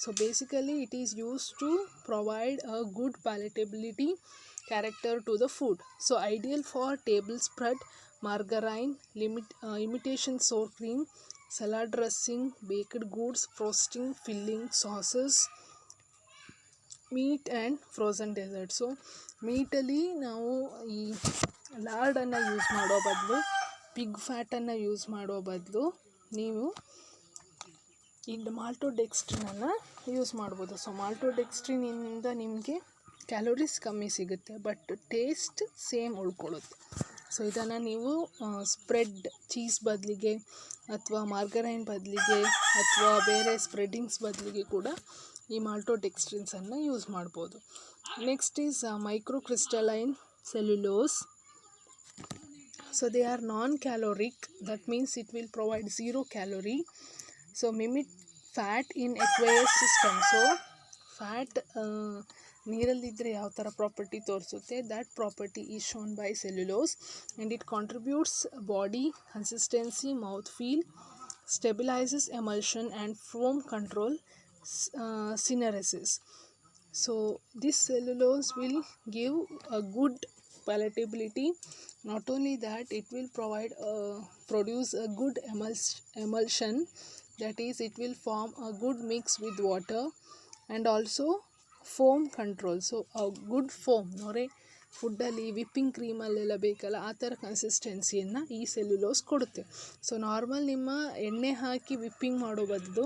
So basically it is used to provide a good palatability character to the food. So ideal for table spread, margarine, imitation sour cream, salad dressing, baked goods, frosting, filling, sauces, meat and frozen dessert. So ಮೀಟಲ್ಲಿ ನಾವು ಈ ಲಾರ್ಡನ್ನು use ಮಾಡೋ ಬದಲು, pig ಫ್ಯಾಟನ್ನು use ಮಾಡೋ ಬದಲು ನೀವು ಈ ಮಾಲ್ಟೋಡೆಕ್ಸ್ಟ್ರಿನನ್ನು use ಮಾಡ್ಬೋದು. ಸೊ ಮಾಲ್ಟೋಡೆಕ್ಸ್ಟ್ರಿನಿಂದ ನಿಮಗೆ ಕ್ಯಾಲೋರೀಸ್ ಕಮ್ಮಿ ಸಿಗುತ್ತೆ, ಬಟ್ ಟೇಸ್ಟ್ ಸೇಮ್ ಉಳ್ಕೊಳ್ಳುತ್ತೆ. ಸೊ ಇದನ್ನು ನೀವು ಸ್ಪ್ರೆಡ್ ಚೀಸ್ ಬದಲಿಗೆ ಅಥವಾ ಮಾರ್ಗರೈನ್ ಬದಲಿಗೆ ಅಥವಾ ಬೇರೆ ಸ್ಪ್ರೆಡ್ಡಿಂಗ್ಸ್ ಬದಲಿಗೆ ಕೂಡ ಈ ಮಾಲ್ಟೋಡೆಕ್ಸ್ಟ್ರಿನ್ಸನ್ನು ಯೂಸ್ ಮಾಡ್ಬೋದು. Next is microcrystalline cellulose. So they are non caloric, that means it will provide 0 calorie. So mimic fat in aqueous system. So fat ನೀರಲ್ಲಿದ್ದರೆ ಯಾವ ಥರ ಪ್ರಾಪರ್ಟಿ ತೋರಿಸುತ್ತೆ, that property is shown by cellulose, and it contributes body consistency, mouth feel, stabilises emulsion and foam control, syneresis. So this cellulose will give a good palatability. Not only that, it will produce a good emulsion, that is it will form a good mix with water, and also foam control. So a good foam, ನೋಡಿ ಫುಡ್ಡಲ್ಲಿ whipping ಕ್ರೀಮಲ್ಲೆಲ್ಲ ಬೇಕಲ್ಲ ಆ ಥರ ಕನ್ಸಿಸ್ಟೆನ್ಸಿಯನ್ನು ಈ cellulose ಕೊಡುತ್ತೆ. So normal ನಿಮ್ಮ ಎಣ್ಣೆ ಹಾಕಿ whipping ಮಾಡೋ ಬದಲು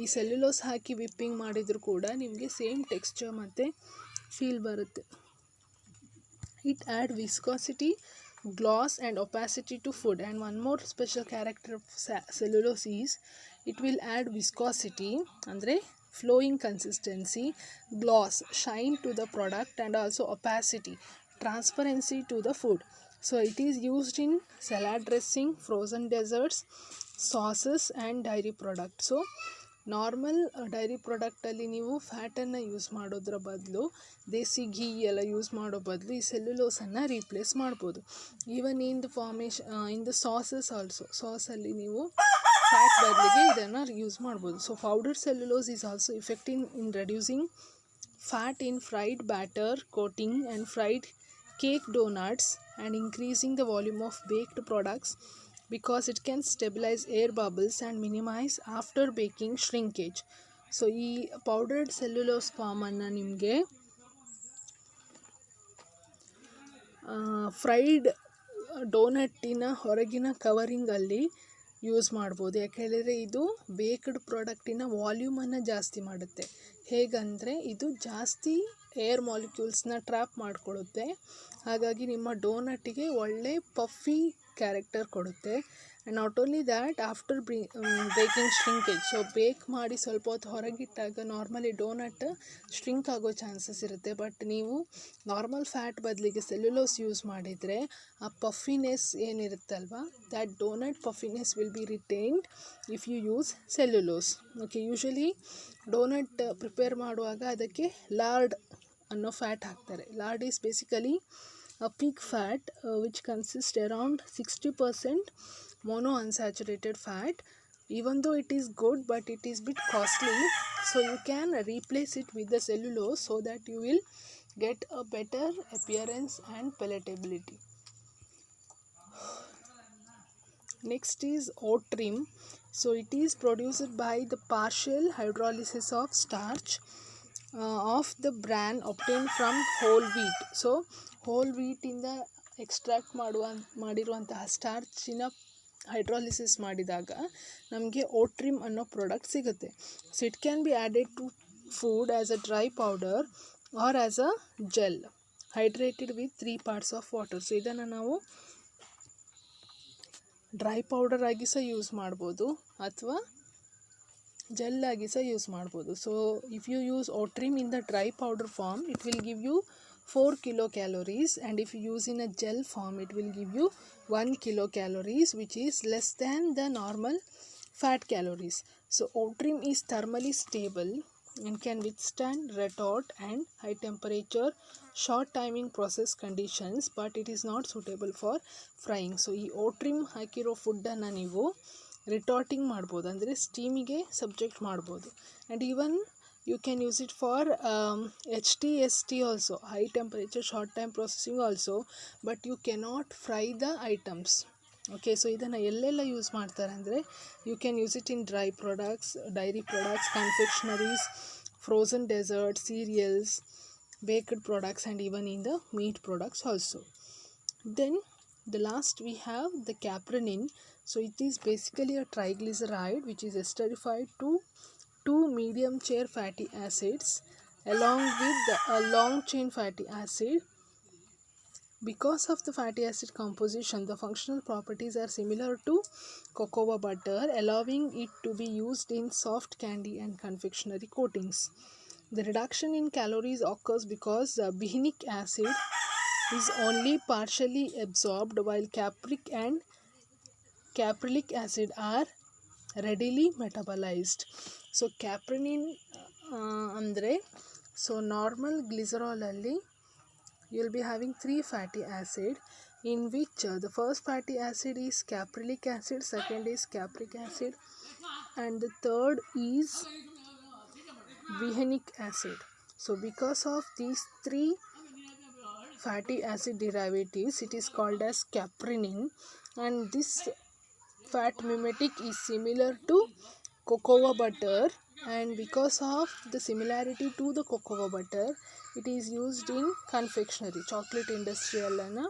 ಈ ಸೆಲ್ಯುಲೋಸ್ ಹಾಕಿ ವಿಪ್ಪಿಂಗ್ ಮಾಡಿದರೂ ಕೂಡ ನಿಮಗೆ ಸೇಮ್ ಟೆಕ್ಸ್ಚರ್ ಮತ್ತು ಫೀಲ್ ಬರುತ್ತೆ. It add viscosity, gloss and opacity to food. And one more special character of cellulose is it will add viscosity ಅಂದರೆ flowing consistency, gloss, shine to the product, and also opacity, transparency to the food. So it is used in salad dressing, frozen desserts, sauces and dairy products. So normal dairy ಪ್ರಾಡಕ್ಟಲ್ಲಿ ನೀವು ಫ್ಯಾಟನ್ನು use ಮಾಡೋದ್ರ ಬದಲು ದೇಸಿ ಘೀ ಎಲ್ಲ use ಮಾಡೋ ಬದಲು ಈ ಸೆಲ್ಯುಲೋಸನ್ನು ರೀಪ್ಲೇಸ್ ಮಾಡ್ಬೋದು. Even in the sauces also, ಸಾಸಲ್ಲಿ ನೀವು ಫ್ಯಾಟ್ ಬದಲಿಗೆ ಇದನ್ನು ಯೂಸ್ ಮಾಡ್ಬೋದು. So powder cellulose is also effective in reducing fat in fried batter coating and fried cake donuts and increasing the volume of baked products, because it can stabilize air bubbles and minimize after baking shrinkage. So ಈ powdered cellulose ಫಾರ್ಮನ್ನು ನಿಮಗೆ fried ಡೋನಟ್ಟಿನ ಹೊರಗಿನ ಕವರಿಂಗಲ್ಲಿ use ಮಾಡ್ಬೋದು. ಯಾಕೆ ಹೇಳಿದರೆ ಇದು baked ಪ್ರಾಡಕ್ಟಿನ ವಾಲ್ಯೂಮನ್ನು ಜಾಸ್ತಿ ಮಾಡುತ್ತೆ. ಹೇಗಂದರೆ ಇದು ಜಾಸ್ತಿ ಏರ್ ಮಾಲಿಕ್ಯೂಲ್ಸ್ನ ಟ್ರ್ಯಾಪ್ ಮಾಡಿಕೊಳ್ಳುತ್ತೆ, ಹಾಗಾಗಿ ನಿಮ್ಮ ಡೋನಟ್ಟಿಗೆ ಒಳ್ಳೆ ಪಫಿ ಕ್ಯಾರೆಕ್ಟರ್ ಕೊಡುತ್ತೆ. And not only that, after baking shrinkage, so bake ಮಾಡಿ ಸ್ವಲ್ಪ ಹೊತ್ತು ಹೊರಗಿಟ್ಟಾಗ ನಾರ್ಮಲಿ ಡೋನಟ್ ಶ್ರಿಂಕ್ ಆಗೋ ಚಾನ್ಸಸ್ ಇರುತ್ತೆ. ಬಟ್ ನೀವು ನಾರ್ಮಲ್ ಫ್ಯಾಟ್ ಬದಲಿಗೆ ಸೆಲ್ಯುಲೋಸ್ ಯೂಸ್ ಮಾಡಿದರೆ ಆ ಪಫಿನೆಸ್ ಏನಿರುತ್ತಲ್ವ, that donut puffiness will be retained if you use cellulose. Okay, usually donut prepare ಮಾಡುವಾಗ ಅದಕ್ಕೆ ಲಾರ್ಡ್ ಅನ್ನೋ ಫ್ಯಾಟ್ ಹಾಕ್ತಾರೆ. Lard is basically a pig fat which consists around 60% monounsaturated fat. Even though it is good, but it is bit costly, so you can replace it with the cellulose so that you will get a better appearance and palatability. Next is oat trim. So it is produced by the partial hydrolysis of starch of the bran obtained from whole wheat. So whole wheat ಇಂದ extract ಮಾಡಿರುವಂತಹ ಸ್ಟಾರ್ಚಿನ hydrolysis ಮಾಡಿದಾಗ ನಮಗೆ oat trim ಅನ್ನೋ product ಸಿಗುತ್ತೆ. So it can be added to food as a dry powder or as a gel hydrated with 3 parts of water. So ಇದನ್ನು ನಾವು dry powder ಆಗಿ ಸಹ ಯೂಸ್ ಮಾಡ್ಬೋದು ಅಥವಾ ಜೆಲ್ ಆಗಿ ಸಹ ಯೂಸ್ ಮಾಡ್ಬೋದು. So if you use oat trim in the dry powder form, it will give you 4 kilocalories, and if you use in a gel form, it will give you 1 kilocalories, which is less than the normal fat calories. So oat trim is thermally stable and can withstand red hot and high temperature short timing process conditions, but it is not suitable for frying. So ಈ oat trim ಹಾಕಿರೋ ಫುಡ್ಡನ್ನು ನೀವು ರಿಟಾರ್ಟಿಂಗ್ ಮಾಡ್ಬೋದು, ಅಂದರೆ ಸ್ಟೀಮಿಗೆ subject ಮಾಡ್ಬೋದು. And even you can use it for HTST also, high temperature short time processing also, but you cannot fry the items. Okay, so ಇದನ್ನು ಎಲ್ಲೆಲ್ಲ use ಮಾಡ್ತಾರೆ ಅಂದರೆ you can use it in dry products, dairy products, confectionaries, frozen desserts, cereals, baked products, and even in the meat products also. Then the last we have the caprenin. So it is basically a triglyceride which is esterified to 2 medium chain fatty acids along with a long chain fatty acid. Because of the fatty acid composition, the functional properties are similar to cocoa butter, allowing it to be used in soft candy and confectionery coatings. The reduction in calories occurs because behenic acid is only partially absorbed, while capric and caprylic acid are readily metabolized. So caprenin ಅಂದರೆ, so normal ಗ್ಲಿಸರಾಲಲ್ಲಿ you will be having 3 fatty acid, in which the first fatty acid is caprylic acid, second is capric acid, and the third is behenic acid. So because of these 3 fatty acid derivatives, it is called as caprenin, and this fat mimetic is similar to cocoa butter, and because of the similarity to the cocoa butter, it is used in confectionery, chocolate ಇಂಡಸ್ಟ್ರಿಯಲ್ಲನ್ನು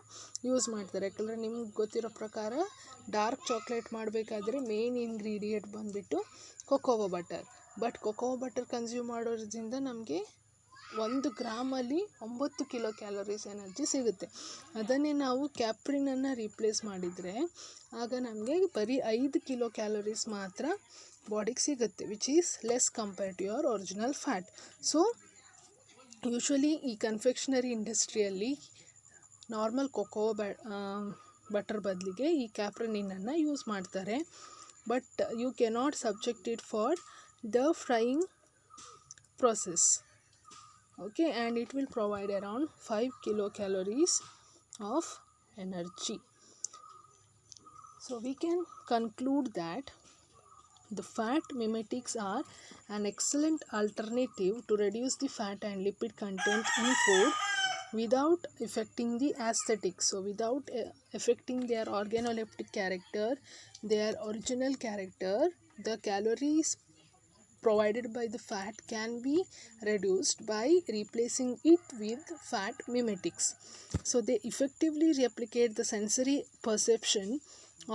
use ಮಾಡ್ತಾರೆ. ಯಾಕಂದರೆ ನಿಮ್ಗೆ ಗೊತ್ತಿರೋ ಪ್ರಕಾರ dark chocolate ಮಾಡಬೇಕಾದ್ರೆ main ingredient ಬಂದುಬಿಟ್ಟು cocoa butter. But cocoa butter consume ಮಾಡೋದ್ರಿಂದ ನಮಗೆ 1 ಗ್ರಾಮಲ್ಲಿ 9 kilocalories ಎನರ್ಜಿ ಸಿಗುತ್ತೆ. ಅದನ್ನೇ ನಾವು ಕ್ಯಾಪ್ರಿನನ್ನು ರೀಪ್ಲೇಸ್ ಮಾಡಿದರೆ ಆಗ ನಮಗೆ ಬರೀ 5 kilocalories ಮಾತ್ರ ಬಾಡಿಗೆ ಸಿಗುತ್ತೆ, which is less compare to your original fat. So usually ಈ ಕನ್ಫೆಕ್ಷನರಿ ಇಂಡಸ್ಟ್ರಿಯಲ್ಲಿ ನಾರ್ಮಲ್ ಕೊಕೋವಾ ಬಟರ್ ಬದಲಿಗೆ ಈ ಕ್ಯಾಪ್ರಿನಿನನ್ನು ಯೂಸ್ ಮಾಡ್ತಾರೆ. But you cannot subject it for the frying process. Okay, and it will provide around 5 kilocalories of energy. So we can conclude that the fat mimetics are an excellent alternative to reduce the fat and lipid content in food without affecting the aesthetics. So without affecting their organoleptic character, their original character, the calories provided by the fat can be reduced by replacing it with fat mimetics. So they effectively replicate the sensory perception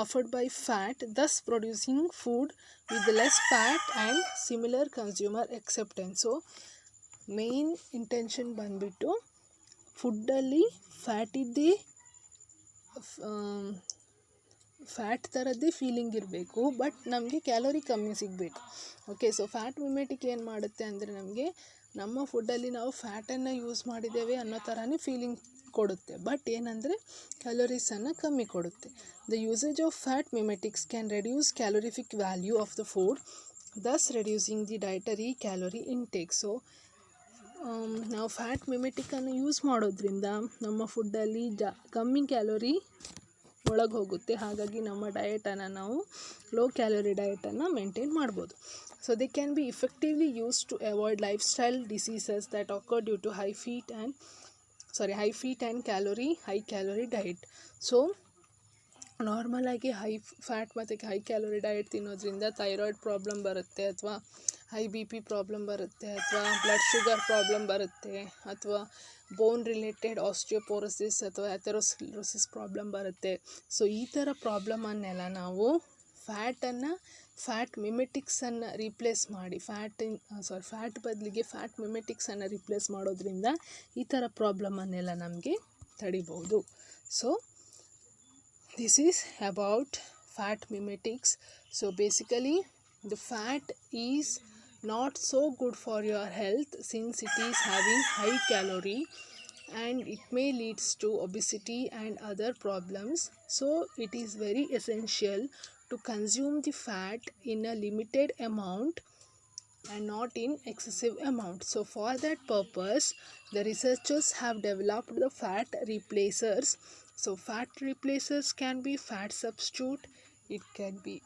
offered by fat, thus producing food with less fat and similar consumer acceptance. So main intention ಬಂದುಬಿಟ್ಟು ಫುಡ್ಡಲ್ಲಿ fat ಇದ್ದೇ fat ಥರದ್ದೇ feeling ಇರಬೇಕು, but ನಮಗೆ calorie ಕಮ್ಮಿ ಸಿಗಬೇಕು. Okay, so fat ಮಿಮೆಟಿಕ್ ಏನು ಮಾಡುತ್ತೆ ಅಂದರೆ ನಮಗೆ ನಮ್ಮ ಫುಡ್ಡಲ್ಲಿ ನಾವು ಫ್ಯಾಟನ್ನು ಯೂಸ್ ಮಾಡಿದ್ದೇವೆ ಅನ್ನೋ ಥರನೇ ಫೀಲಿಂಗ್ ಕೊಡುತ್ತೆ, ಬಟ್ ಏನಂದರೆ ಕ್ಯಾಲೋರೀಸನ್ನು ಕಮ್ಮಿ ಕೊಡುತ್ತೆ. The usage of fat mimetics can reduce calorific value of the food, thus reducing the dietary calorie intake. So ನಾವು ಫ್ಯಾಟ್ ಮಿಮೆಟಿಕನ್ನು ಯೂಸ್ ಮಾಡೋದ್ರಿಂದ ನಮ್ಮ ಫುಡ್ಡಲ್ಲಿ ಕಮ್ಮಿ ಕ್ಯಾಲೋರಿ ಒಳಗೆ ಹೋಗುತ್ತೆ, ಹಾಗಾಗಿ ನಮ್ಮ ಡಯಟನ್ನು ನಾವು ಲೋ ಕ್ಯಾಲೋರಿ ಡಯಟನ್ನು ಮೇಂಟೈನ್ ಮಾಡ್ಬೋದು. So they can be effectively use to avoid lifestyle diseases that occur due to high fat and high calorie diet. So ನಾರ್ಮಲಾಗಿ ಹೈ ಫ್ಯಾಟ್ ಮತ್ತು ಹೈ ಕ್ಯಾಲೋರಿ ಡಯಟ್ ತಿನ್ನೋದ್ರಿಂದ ಥೈರಾಯ್ಡ್ ಪ್ರಾಬ್ಲಮ್ ಬರುತ್ತೆ, ಅಥವಾ high B P problem ಬರುತ್ತೆ, ಅಥವಾ blood sugar problem ಬರುತ್ತೆ, ಅಥವಾ ಬೋನ್ related osteoporosis ಅಥವಾ ಅಥೆರೋಸ್ಕ್ಲೆರೋಸಿಸ್ ಪ್ರಾಬ್ಲಮ್ ಬರುತ್ತೆ. ಸೊ ಈ ಥರ ಪ್ರಾಬ್ಲಮನ್ನೆಲ್ಲ ನಾವು ಫ್ಯಾಟ್ ಮಿಮೆಟಿಕ್ಸನ್ನು ರೀಪ್ಲೇಸ್ ಮಾಡಿ ಫ್ಯಾಟ್ ಬದಲಿಗೆ ಫ್ಯಾಟ್ ಮಿಮೆಟಿಕ್ಸನ್ನು ರೀಪ್ಲೇಸ್ ಮಾಡೋದ್ರಿಂದ ಈ ಥರ ಪ್ರಾಬ್ಲಮನ್ನೆಲ್ಲ ನಮಗೆ ತಡಿಬೋದು. So this is about fat mimetics. So basically the fat is not so good for your health since it is having high calorie and it may leads to obesity and other problems. So it is very essential to consume the fat in a limited amount and not in excessive amount. So for that purpose the researchers have developed the fat replacers. So fat replacers can be fat substitute, it can be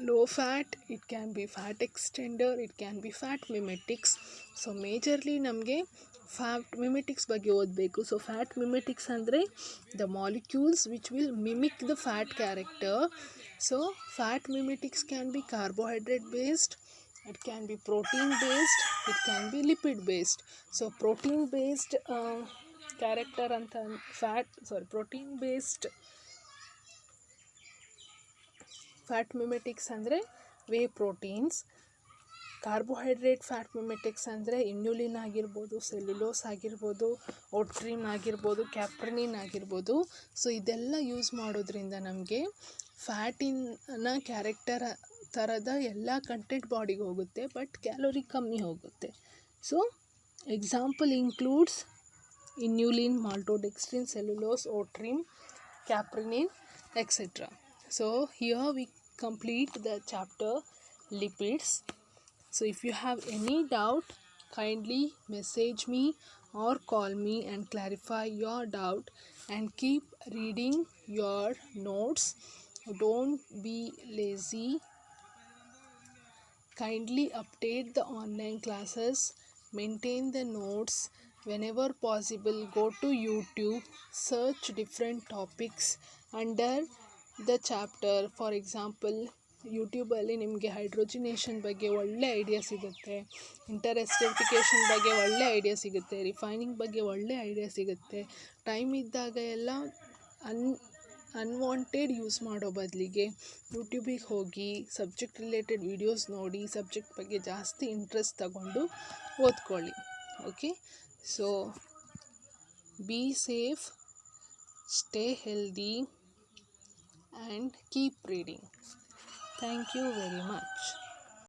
low fat, it can be fat extender, it can be fat mimetics. So majorly ನಮಗೆ fat mimetics ಬಗ್ಗೆ ಓದಬೇಕು. So fat mimetics ಅಂದರೆ the molecules which will mimic the fat character. So fat mimetics can be carbohydrate based, it can be protein based, it can be lipid based. So protein based character ಅಂತ protein based fat mimetics ಅಂದರೆ whey proteins. Carbohydrate fat mimetics ಅಂದರೆ inulin ಆಗಿರ್ಬೋದು, cellulose ಆಗಿರ್ಬೋದು, ಓಟ್ರಿಮ್ ಆಗಿರ್ಬೋದು, ಕ್ಯಾಪ್ರನಿನ್ ಆಗಿರ್ಬೋದು. So ಇದೆಲ್ಲ use ಮಾಡೋದ್ರಿಂದ ನಮಗೆ ಫ್ಯಾಟಿನ ಕ್ಯಾರೆಕ್ಟರ್ ಥರದ ಎಲ್ಲ ಕಂಟೆಂಟ್ ಬಾಡಿಗೆ ಹೋಗುತ್ತೆ, ಬಟ್ ಕ್ಯಾಲೋರಿ ಕಮ್ಮಿ ಹೋಗುತ್ತೆ. So example includes inulin, maltodextrin, cellulose, otrim, caprenin, etc. So here we complete the chapter lipids. So if you have any doubt, kindly message me or call me and clarify your doubt, and keep reading your notes. Don't be lazy. Kindly update the online classes, maintain the notes. Whenever possible, go to YouTube, search different topics under the chapter. For example, ಯೂಟ್ಯೂಬಲ್ಲಿ ನಿಮಗೆ ಹೈಡ್ರೋಜಿನೇಷನ್ ಬಗ್ಗೆ ಒಳ್ಳೆ idea ಸಿಗುತ್ತೆ, ಇಂಟರೆಸ್ಟಿಫಿಕೇಷನ್ ಬಗ್ಗೆ ಒಳ್ಳೆ idea ಸಿಗುತ್ತೆ, refining ಬಗ್ಗೆ ಒಳ್ಳೆ ಐಡಿಯಾ ಸಿಗುತ್ತೆ. ಟೈಮ್ ಇದ್ದಾಗ ಎಲ್ಲ ಅನ್ವಾಂಟೆಡ್ ಯೂಸ್ ಮಾಡೋ ಬದಲಿಗೆ ಯೂಟ್ಯೂಬಿಗೆ ಹೋಗಿ ಸಬ್ಜೆಕ್ಟ್ ರಿಲೇಟೆಡ್ ವೀಡಿಯೋಸ್ ನೋಡಿ ಸಬ್ಜೆಕ್ಟ್ ಬಗ್ಗೆ ಜಾಸ್ತಿ ಇಂಟ್ರೆಸ್ಟ್ ತಗೊಂಡು ಓದ್ಕೊಳ್ಳಿ. Okay, so be safe, stay healthy and keep reading. Thank you very much.